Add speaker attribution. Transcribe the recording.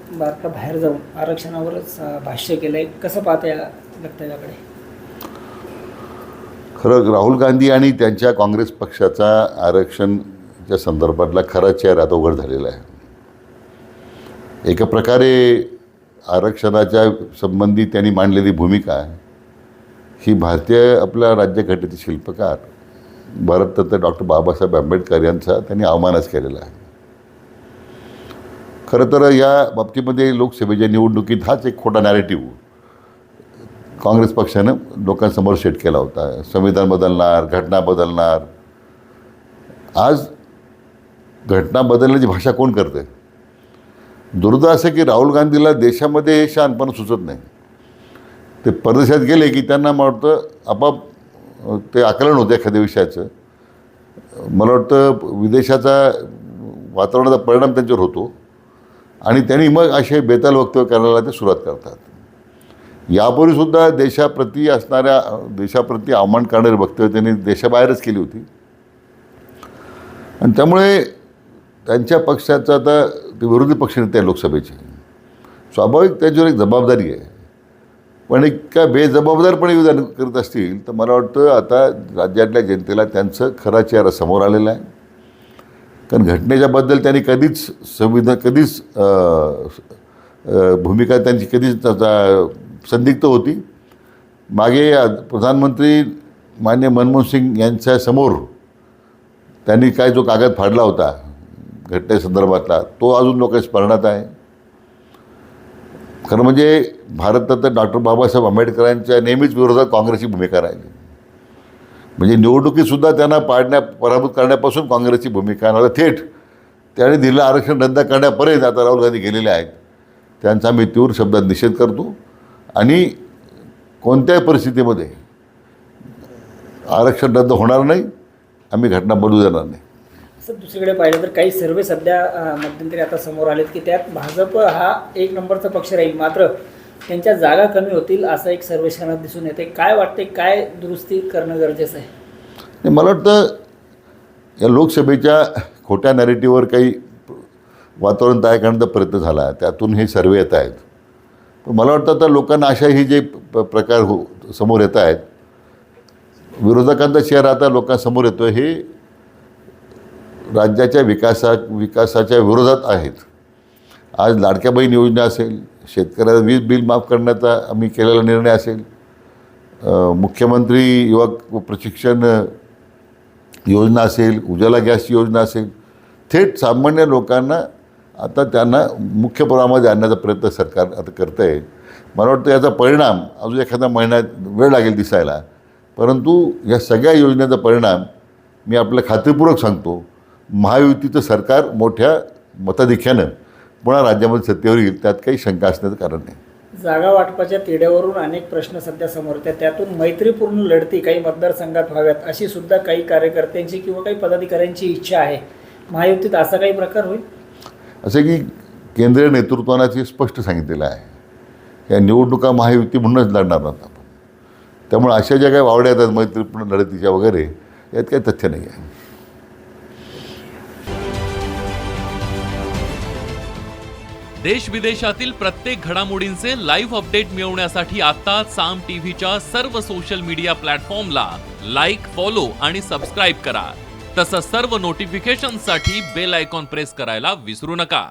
Speaker 1: भारताबाहेर जाऊन आरक्षणावरच भाष्य केलं आहे. कसं पाहता या वक्तव्याकडे?
Speaker 2: खरं राहुल गांधी आणि त्यांच्या काँग्रेस पक्षाचा आरक्षणच्या संदर्भातला खरा चेहरा आता उघड झालेला आहे. एका प्रकारे आरक्षणाच्या संबंधी त्यांनी मांडलेली भूमिका ही भारतीय आपल्या राज्यघटनेचे शिल्पकार भारतरत्न डॉक्टर बाबासाहेब आंबेडकर यांचा त्यांनी अवमानच केलेला आहे. खरं तर या बाबतीमध्ये लोकसभेच्या निवडणुकीत हाच एक खोटा नॅरेटिव्ह काँग्रेस पक्षानं लोकांसमोर सेट केला होता. संविधान बदलणार, घटना बदलणार. आज घटना बदलण्याची भाषा कोण करते? दुर्दैव असं की राहुल गांधीला देशामध्ये हे शहाणपण सुचत नाही. ते परदेशात गेले की त्यांना मला वाटतं आपाप ते आकलन होतं एखाद्या विषयाचं. मला वाटतं विदेशाचा वातावरणाचा परिणाम त्यांच्यावर होतो आणि त्यांनी मग असे बेताल वक्तव्य करायला ते सुरुवात करतात. यापूर्वीसुद्धा देशाप्रती अवमान करणारे वक्तव्य त्यांनी देशाबाहेरच केली होती आणि त्यामुळे त्यांच्या पक्षाचा आता ते विरोधी पक्षनेते आहे लोकसभेचे. स्वाभाविक त्याच्यावर एक जबाबदारी आहे. पण एक काय बेजबाबदारपणे विधान करत असतील तर मला वाटतं आता राज्यातल्या जनतेला त्यांचं खरा चेहरा समोर आलेला आहे. कारण घटनेच्याबद्दल त्यांनी कधीच भूमिका त्यांची कधीच संदिग्ध होती. मागे प्रधानमंत्री माननीय मनमोहन सिंग यांच्या समोर त्यांनी काय जो कागद फाडला होता घटनेसंदर्भातला तो अजून लोकांच्या स्मरणात आहे. खरं म्हणजे भारतरत्न डॉक्टर बाबासाहेब आंबेडकरांच्या नेहमीच विरोधात काँग्रेसची भूमिका राहिली. म्हणजे निवडणुकीतसुद्धा त्यांना पराभूत करण्यापासून काँग्रेसची भूमिका आहे. थेट त्याने दिलेलं आरक्षण रद्द करण्यापर्यंत आता राहुल गांधी गेलेले आहेत. त्यांचा आम्ही तीव्र शब्दात निषेध करतो आणि कोणत्याही परिस्थितीमध्ये आरक्षण रद्द होणार नाही. आम्ही घटना बदलू देणार नाही.
Speaker 1: सर, दुसरीकडे पाहिलं तर काही सर्वे सध्या मध्यंतरी आता समोर आलेत की त्यात भाजप हा एक नंबरचा पक्ष राहील, मात्र त्यांच्या जागा कमी होतील असं एक सर्वेक्षणात दिसून येते. काय वाटते, काय दुरुस्ती करणं गरजेचं आहे?
Speaker 2: मला वाटतं या लोकसभेच्या खोट्या नॅरेटिव्हवर काही वातावरण तयार करण्याचा प्रयत्न झाला, त्यातून हे सर्वे येत आहेत. पण मला वाटतं आता लोकांना अशा हे जे प्रकार समोर येत आहेत, विरोधकांचा चेहरा आता लोकांसमोर येतो आहे, हे राज्याच्या विकासाच्या विरोधात आहेत. आज लाडक्या बहीण योजना असेल, शेतकऱ्याला वीज बिल माफ करण्याचा आम्ही केलेला निर्णय असेल, मुख्यमंत्री युवक प्रशिक्षण योजना असेल, उजाला गॅस योजना असेल, थेट सामान्य लोकांना आता त्यांना मुख्य प्रवाहामध्ये आणण्याचा प्रयत्न सरकार आता करतं आहे. मला वाटतं याचा परिणाम अजून एखाद्या महिन्यात वेळ लागेल दिसायला, परंतु या सगळ्या योजनेचा परिणाम मी आपल्या खात्रीपूर्वक सांगतो, महायुतीचं सरकार मोठ्या मताधिक्यानं पुन्हा राज्यामध्ये सत्तेवर येईल, त्यात काही शंका असण्याचं कारण नाही.
Speaker 1: जागा वाटपाच्या तिढ्यावरून अनेक प्रश्न सध्या समोर येतात. त्यातून मैत्रीपूर्ण लढती काही मतदारसंघात व्हाव्यात अशी सुद्धा काही कार्यकर्त्यांची किंवा काही पदाधिकाऱ्यांची इच्छा आहे. महायुतीत असा काही प्रकार होईल?
Speaker 2: असं की केंद्रीय नेतृत्वानं ते स्पष्ट सांगितलेलं आहे, या निवडणुका महायुती म्हणूनच लढणार नाहीत आपण. त्यामुळे अशा ज्या काही वावड्या येतात मैत्रीपूर्ण लढतीच्या वगैरे, यात काही तथ्य नाही आहे.
Speaker 3: देश विदेशातील प्रत्येक घडामोडींचे लाईव्ह अपडेट मिळवण्यासाठी आता साम टीव्हीच्या सर्व सोशल मीडिया प्लॅटफॉर्मला लाईक, फॉलो आणि सबस्क्राईब करा. तसंच सर्व नोटिफिकेशनसाठी बेल आयकॉन प्रेस करायला विसरू नका.